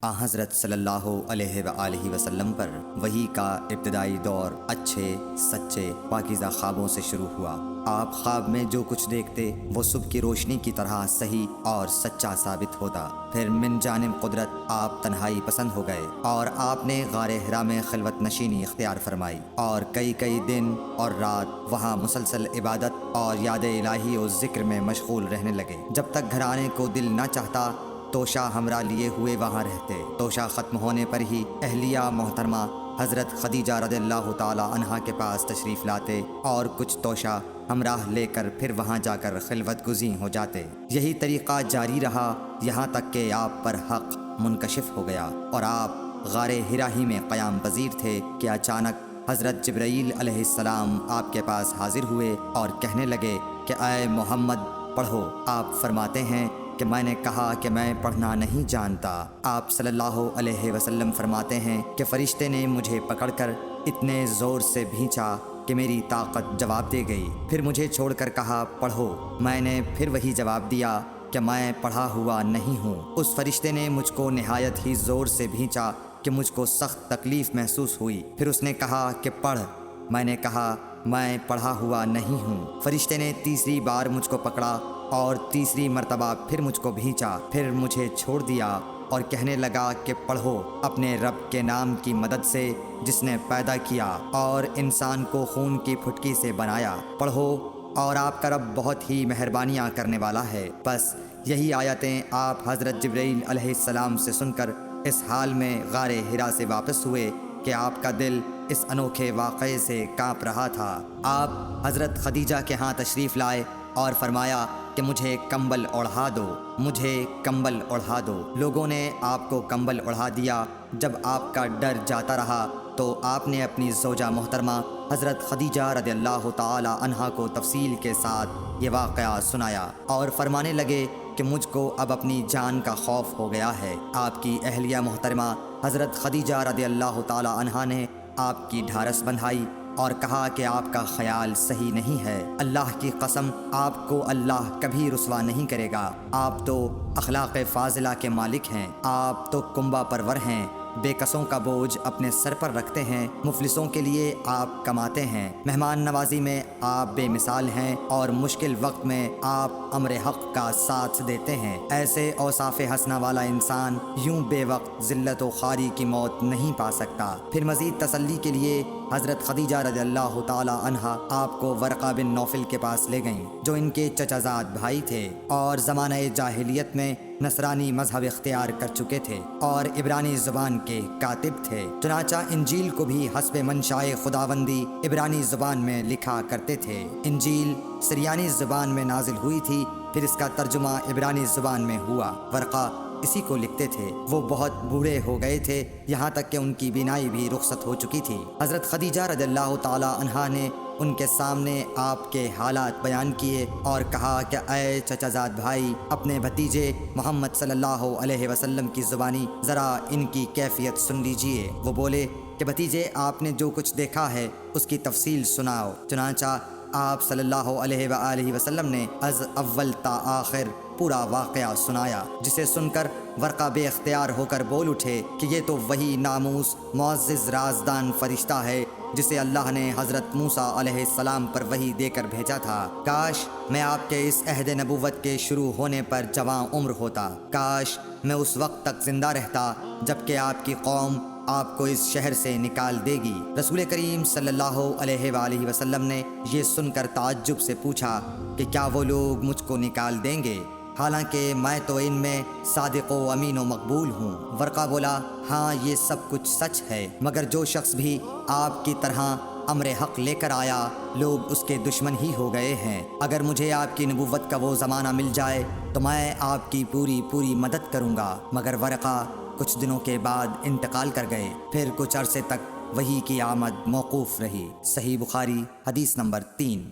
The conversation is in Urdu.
حضرت صلی اللہ علیہ وآلہ وسلم پر وحی کا ابتدائی دور اچھے سچے پاکیزہ خوابوں سے شروع ہوا۔ آپ خواب میں جو کچھ دیکھتے وہ صبح کی روشنی کی طرح صحیح اور سچا ثابت ہوتا۔ پھر من جانب قدرت آپ تنہائی پسند ہو گئے اور آپ نے غار حرا میں خلوت نشینی اختیار فرمائی اور کئی دن اور رات وہاں مسلسل عبادت اور یاد الہی و ذکر میں مشغول رہنے لگے، جب تک گھر آنے کو دل نہ چاہتا توشہ ہمراہ لیے ہوئے وہاں رہتے۔ توشہ ختم ہونے پر ہی اہلیہ محترمہ حضرت خدیجہ رضی اللہ تعالی عنہا کے پاس تشریف لاتے اور کچھ توشہ ہمراہ لے کر پھر وہاں جا کر خلوت گزین ہو جاتے۔ یہی طریقہ جاری رہا یہاں تک کہ آپ پر حق منکشف ہو گیا اور آپ غار حرا ہی میں قیام پذیر تھے کہ اچانک حضرت جبرائیل علیہ السلام آپ کے پاس حاضر ہوئے اور کہنے لگے کہ اے محمد پڑھو۔ آپ فرماتے ہیں کہ میں نے کہا کہ میں پڑھنا نہیں جانتا۔ آپ صلی اللہ علیہ وسلم فرماتے ہیں کہ فرشتے نے مجھے پکڑ کر اتنے زور سے بھینچا کہ میری طاقت جواب دے گئی، پھر مجھے چھوڑ کر کہا پڑھو۔ میں نے پھر وہی جواب دیا کہ میں پڑھا ہوا نہیں ہوں۔ اس فرشتے نے مجھ کو نہایت ہی زور سے بھینچا کہ مجھ کو سخت تکلیف محسوس ہوئی، پھر اس نے کہا کہ پڑھ۔ میں نے کہا میں پڑھا ہوا نہیں ہوں۔ فرشتے نے تیسری بار مجھ کو پکڑا اور تیسری مرتبہ پھر مجھ کو بھینچا، پھر مجھے چھوڑ دیا اور کہنے لگا کہ پڑھو اپنے رب کے نام کی مدد سے جس نے پیدا کیا اور انسان کو خون کی پھٹکی سے بنایا۔ پڑھو اور آپ کا رب بہت ہی مہربانیاں کرنے والا ہے۔ بس یہی آیتیں آپ حضرت جبرائیل علیہ السلام سے سن کر اس حال میں غار حرا سے واپس ہوئے کہ آپ کا دل اس انوکھے واقعے سے کانپ رہا تھا۔ آپ حضرت خدیجہ کے ہاں تشریف لائے اور فرمایا کہ مجھے کمبل اوڑھا دو، مجھے کمبل اوڑھا دو۔ لوگوں نے آپ کو کمبل اوڑھا دیا۔ جب آپ کا ڈر جاتا رہا تو آپ نے اپنی زوجہ محترمہ حضرت خدیجہ رضی اللہ تعالی عنہا کو تفصیل کے ساتھ یہ واقعہ سنایا اور فرمانے لگے کہ مجھ کو اب اپنی جان کا خوف ہو گیا ہے۔ آپ کی اہلیہ محترمہ حضرت خدیجہ رضی اللہ تعالی عنہا نے آپ کی ڈھارس بندھائی اور کہا کہ آپ کا خیال صحیح نہیں ہے۔ اللہ کی قسم آپ کو اللہ کبھی رسوا نہیں کرے گا۔ آپ تو اخلاق فاضلہ کے مالک ہیں، آپ تو کنبہ پرور ہیں، بے کسوں کا بوجھ اپنے سر پر رکھتے ہیں، مفلسوں کے لیے آپ کماتے ہیں، مہمان نوازی میں آپ بے مثال ہیں اور مشکل وقت میں آپ امر حق کا ساتھ دیتے ہیں۔ ایسے اوصاف حسنہ والا انسان یوں بے وقت ذلت و خواری کی موت نہیں پا سکتا۔ پھر مزید تسلی کے لیے حضرت خدیجہ رضی اللہ تعالی عنہا آپ کو ورقہ بن نوفل کے پاس لے گئیں جو ان کے چچا زاد بھائی تھے اور زمانہ جاہلیت میں نصرانی مذہب اختیار کر چکے تھے اور عبرانی زبان کے کاتب تھے۔ چنانچہ انجیل کو بھی حسب منشائے خداوندی عبرانی زبان میں لکھا کرتے تھے۔ انجیل سریانی زبان میں نازل ہوئی تھی، پھر اس کا ترجمہ عبرانی زبان میں ہوا۔ ورقہ اسی کو لکھتے تھے۔ وہ بہت بوڑھے ہو گئے تھے، یہاں تک کہ ان کی بینائی بھی رخصت ہو چکی تھی۔ حضرت خدیجہ رضی اللہ تعالی عنہا نے ان کے سامنے آپ کے حالات بیان کیے اور کہا کہ اے چچا زاد بھائی، اپنے بھتیجے محمد صلی اللہ علیہ وسلم کی زبانی ذرا ان کی کیفیت سن لیجئے۔ وہ بولے کہ بھتیجے آپ نے جو کچھ دیکھا ہے اس کی تفصیل سناؤ۔ چنانچہ آپ صلی اللہ علیہ وآلہ وسلم نے از اول تا آخر پورا واقعہ سنایا، جسے سن کر ورقہ بے اختیار ہو کر بول اٹھے کہ یہ تو وہی ناموس معزز رازدان فرشتہ ہے جسے اللہ نے حضرت موسیٰ علیہ السلام پر وحی دے کر بھیجا تھا۔ کاش میں آپ کے اس عہد نبوت کے شروع ہونے پر جواں عمر ہوتا، کاش میں اس وقت تک زندہ رہتا جب کہ آپ کی قوم آپ کو اس شہر سے نکال دے گی۔ رسول کریم صلی اللہ علیہ وآلہ وسلم نے یہ سن کر تعجب سے پوچھا کہ کیا وہ لوگ مجھ کو نکال دیں گے، حالانکہ میں تو ان میں صادق و امین و مقبول ہوں؟ ورقہ بولا ہاں یہ سب کچھ سچ ہے، مگر جو شخص بھی آپ کی طرح امر حق لے کر آیا لوگ اس کے دشمن ہی ہو گئے ہیں۔ اگر مجھے آپ کی نبوت کا وہ زمانہ مل جائے تو میں آپ کی پوری مدد کروں گا۔ مگر ورقہ کچھ دنوں کے بعد انتقال کر گئے، پھر کچھ عرصے تک وحی کی آمد موقوف رہی۔ صحیح بخاری حدیث نمبر 3۔